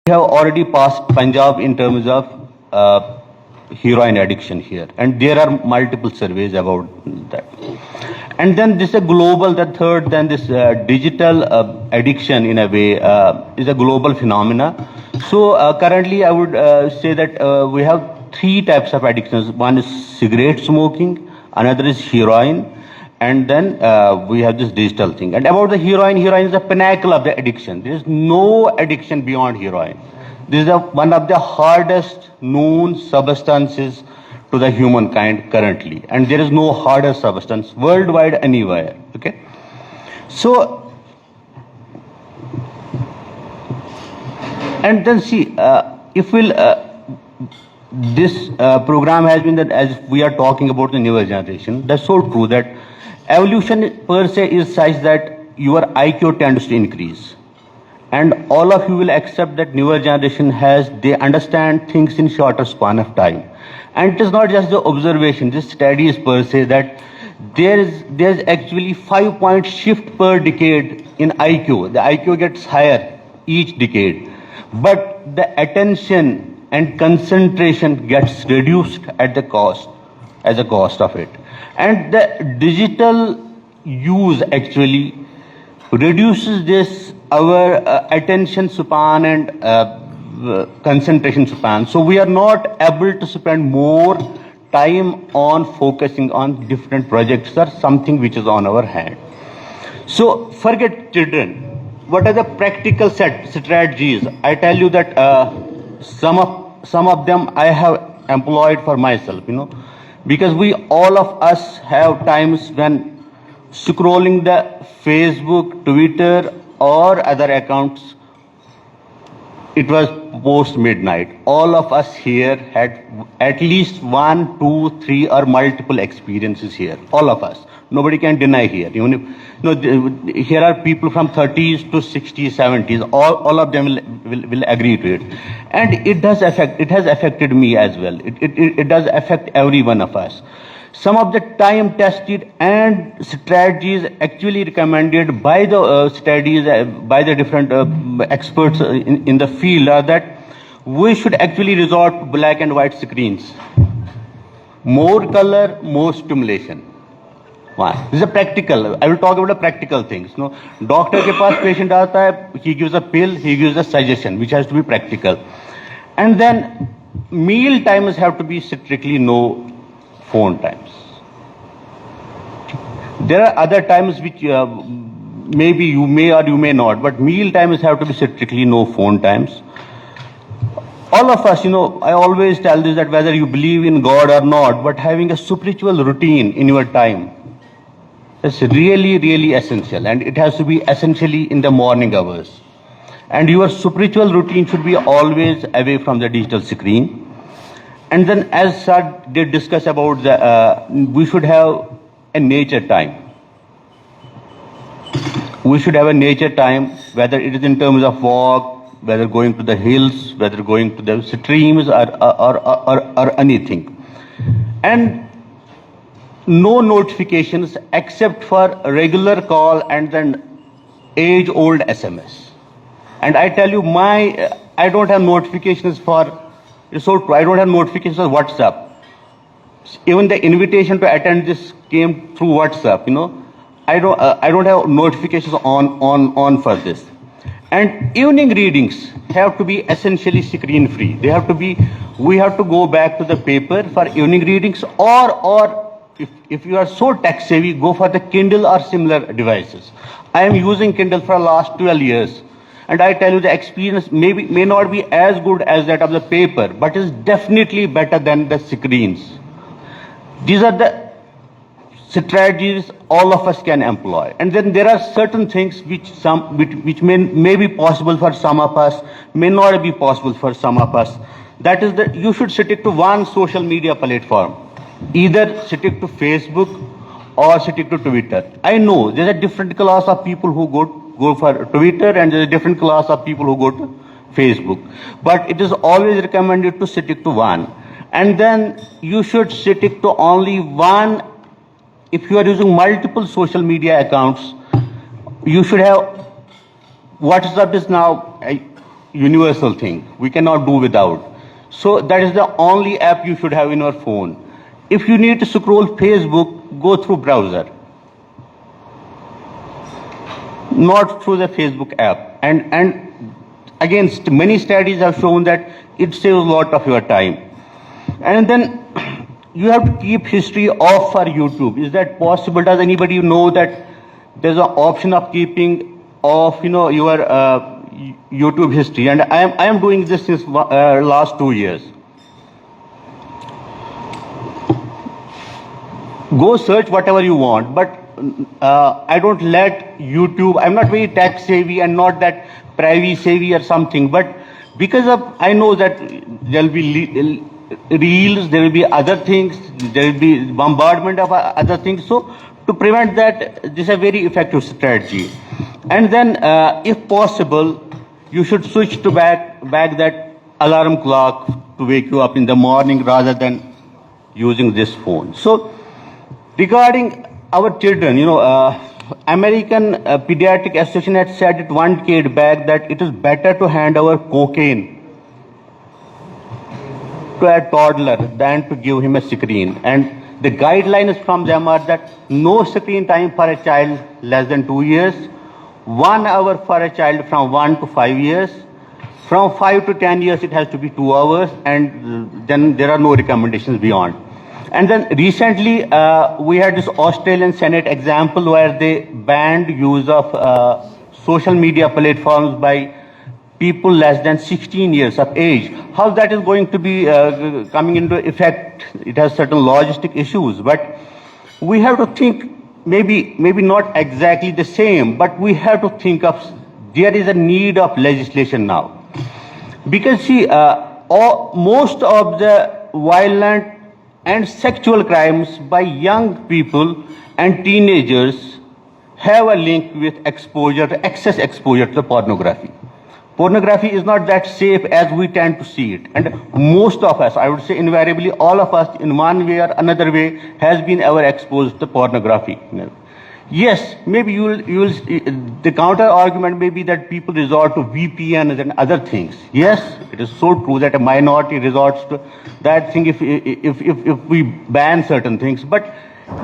We have already passed Punjab in terms of heroin addiction here, and there are multiple surveys about that. And then this is a global, the third, then this digital addiction in a way is a global phenomena. So currently I would say that we have three types of addictions. One is cigarette smoking, another is heroin, and then we have this digital thing. And about the heroin, heroin is the pinnacle of the addiction. There is no addiction beyond heroin. This is one of the hardest known substances to the humankind currently. And there is no harder substance worldwide anywhere. Okay? So, and then see, if we'll, this program has been that as we are talking about the newer generation, that's so true that evolution per se is such that your IQ tends to increase. And all of you will accept that newer generation they understand things in shorter span of time. And it is not just the observation, this studies per se that there's actually 5-point shift per decade in IQ. The IQ gets higher each decade, but the attention and concentration gets reduced at the cost, as a cost of it. And the digital use actually reduces this, our attention span and concentration span. So we are not able to spend more time on focusing on different projects or something which is on our hand. So forget children. What are the practical strategies? I tell you that some of them I have employed for myself, because all of us have times when scrolling the Facebook, Twitter, or other accounts, it was post midnight. All of us here had at least 1, 2, 3 or multiple experiences here. All of us. Nobody can deny here. Even if, here are people from 30s to 60s, 70s. All of them will agree to it. And it has affected me as well. It does affect every one of us. Some of the time tested and strategies actually recommended by the studies, by the different experts in the field are that we should actually resort to black and white screens. More color, more stimulation. This is a practical. I will talk about the practical things. Doctor के पास patient आता है, he gives a pill, he gives a suggestion, which has to be practical. And then meal times have to be strictly no phone times. There are other times which maybe you may or you may not, but meal times have to be strictly no phone times. All of us, I always tell this that whether you believe in God or not, but having a spiritual routine in your time is really, really essential, and it has to be essentially in the morning hours. And your spiritual routine should be always away from the digital screen. And then, as Sir did discuss about we should have a nature time. We should have a nature time, whether it is in terms of walk, whether going to the hills, whether going to the streams or anything. And no notifications except for a regular call and then age-old SMS. And I tell you, I don't have notifications for. It's so true. I don't have notifications on WhatsApp. Even the invitation to attend this came through WhatsApp. I don't have notifications on for this. And evening readings have to be essentially screen free. We have to go back to the paper for evening readings, or if you are so tech savvy, go for the Kindle or similar devices. I am using Kindle for the last 12 years. And I tell you, the experience may not be as good as that of the paper, but is definitely better than the screens. These are the strategies all of us can employ. And then there are certain things which may be possible for some of us, may not be possible for some of us. That is that you should stick to one social media platform. Either stick to Facebook or stick to Twitter. I know there's a different class of people who go for Twitter, and there's a different class of people who go to Facebook. But it is always recommended to stick to one. And then you should stick to only one. If you are using multiple social media accounts, you should have WhatsApp is now universal thing. We cannot do without. So that is the only app you should have in your phone. If you need to scroll Facebook, go through browser, not through the Facebook app. And again, many studies have shown that it saves a lot of your time. And then you have to keep history off for YouTube. Is that possible? Does anybody know that there's an option of keeping off, your YouTube history? And I am doing this since last 2 years. Go search whatever you want, but I don't let YouTube. I'm not very tech savvy and not that privacy savvy or something. But because of, I know that there'll be reels, there will be other things, there will be bombardment of other things. So to prevent that, this is a very effective strategy. And then, if possible, you should switch to back that alarm clock to wake you up in the morning rather than using this phone. So regarding our children, American Pediatric Association had said it 1 decade back that it is better to hand over cocaine to a toddler than to give him a screen. And the guidelines from them are that no screen time for a child less than 2 years, 1 hour for a child from 1 to 5 years, from 5 to 10 years it has to be 2 hours, and then there are no recommendations beyond. And then recently we had this Australian Senate example where they banned use of social media platforms by people less than 16 years of age. How that is going to be coming into effect? It has certain logistic issues, but we have to think maybe not exactly the same, but we have to think of there is a need of legislation now. Because see, most of the violent and sexual crimes by young people and teenagers have a link with excess exposure to pornography. Pornography is not that safe as we tend to see it. And most of us, I would say invariably all of us in one way or another way has been ever exposed to pornography. Yes, maybe the counter argument may be that people resort to VPNs and other things. Yes, it is so true that a minority resorts to that thing if we ban certain things, but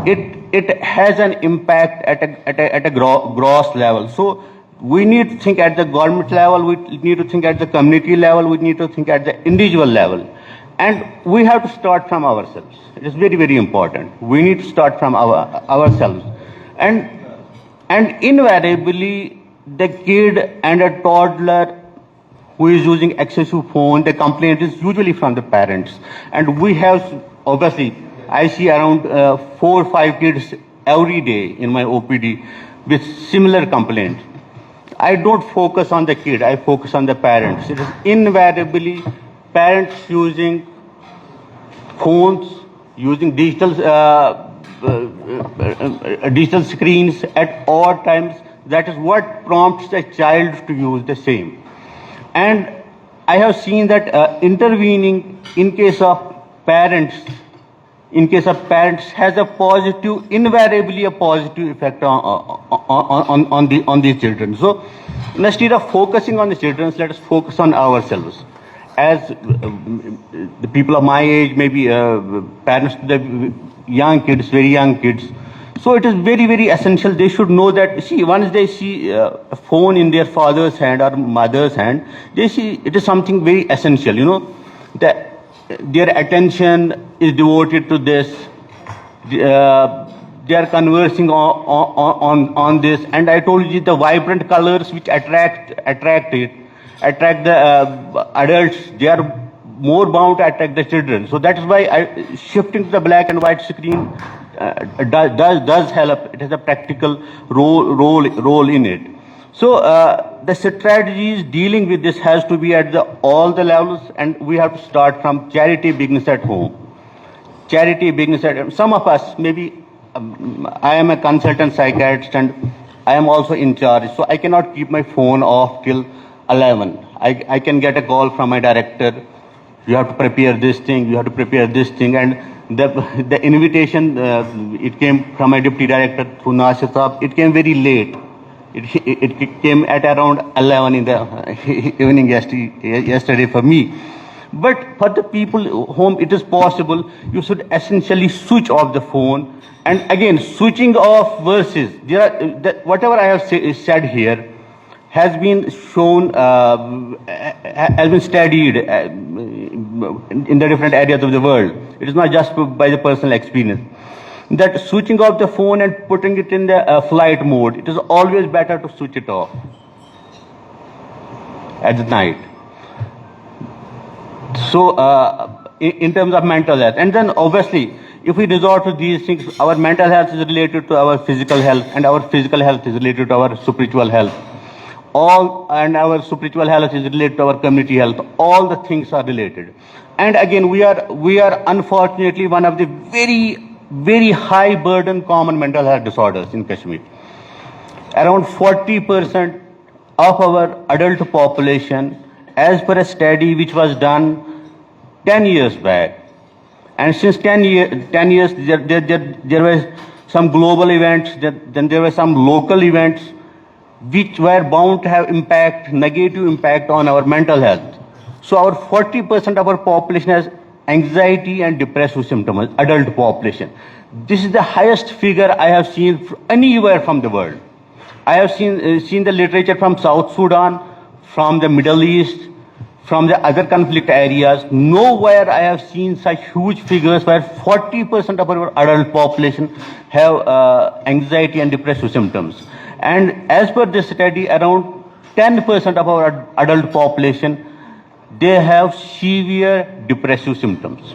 it has an impact at a gross level. So we need to think at the government level, we need to think at the community level, we need to think at the individual level. And we have to start from ourselves. It is very, very important. We need to start from ourselves. And invariably, the kid and a toddler who is using excessive phone, the complaint is usually from the parents. And we have, obviously, I see around 4 or 5 kids every day in my OPD with similar complaints. I don't focus on the kid, I focus on the parents. It is invariably parents using phones, using digital screens at all times. That is what prompts a child to use the same. And I have seen that intervening in case of parents has a positive, invariably a positive effect on these children. So instead of focusing on the children, let us focus on ourselves. As the people of my age, maybe parents to the young kids, very young kids. So it is very, very essential. They should know that, see, once they see a phone in their father's hand or mother's hand, they see it is something very essential, that their attention is devoted to this. They are conversing on this. And I told you the vibrant colors which attract the adults, they are more bound to attract the children. So that is why shifting to the black and white screen does help. It has a practical role in it. So the strategies dealing with this has to be at all the levels, and we have to start from charity begins at home. Charity begins at home. Some of us, maybe I am a consultant psychiatrist and I am also in charge, so I cannot keep my phone off till 11. I can get a call from my director. You have to prepare this thing, you have to prepare this thing. And the invitation, it came from my deputy director through Nasir Saab. It came very late. It came at around 11 in the evening yesterday for me. But for the people whom it is possible, you should essentially switch off the phone. And again, switching off versus whatever I have said here has been shown, has been studied in the different areas of the world. It is not just by the personal experience. That switching off the phone and putting it in the flight mode, it is always better to switch it off at the night. So, in terms of mental health, and then obviously, if we resort to these things, our mental health is related to our physical health, and our physical health is related to our spiritual health. And our spiritual health is related to our community health. All the things are related. And again, we are unfortunately one of the very high burden common mental health disorders in Kashmir. Around 40% of our adult population, as per a study which was done 10 years back. And since 10 years, there were some global events, then there were some local events which were bound to have negative impact on our mental health. So our 40% of our population has anxiety and depressive symptoms, adult population. This is the highest figure I have seen anywhere from the world. I have seen the literature from South Sudan, from the Middle East, from the other conflict areas. Nowhere I have seen such huge figures where 40% of our adult population have anxiety and depressive symptoms. And as per this study, around 10% of our adult population, they have severe depressive symptoms.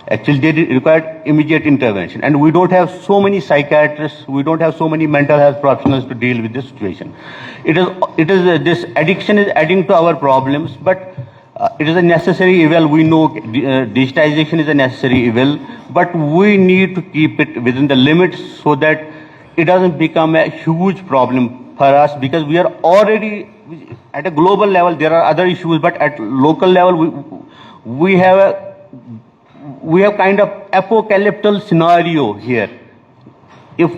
Actually, they require immediate intervention. And we don't have so many psychiatrists, we don't have so many mental health professionals to deal with this situation. This addiction is adding to our problems, but it is a necessary evil. We know digitization is a necessary evil, but we need to keep it within the limits so that it doesn't become a huge problem for us, because we are already at a global level. There are other issues, but at local level, we have kind of apocalyptic scenario here. If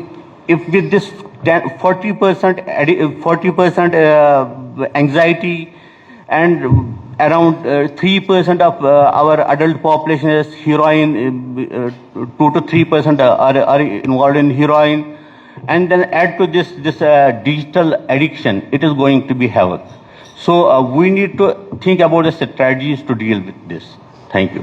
with this 40% anxiety and around 3% of our adult population is heroin, 2 to 3% are involved in heroin, and then add to this digital addiction, it is going to be havoc. So we need to think about the strategies to deal with this. Thank you.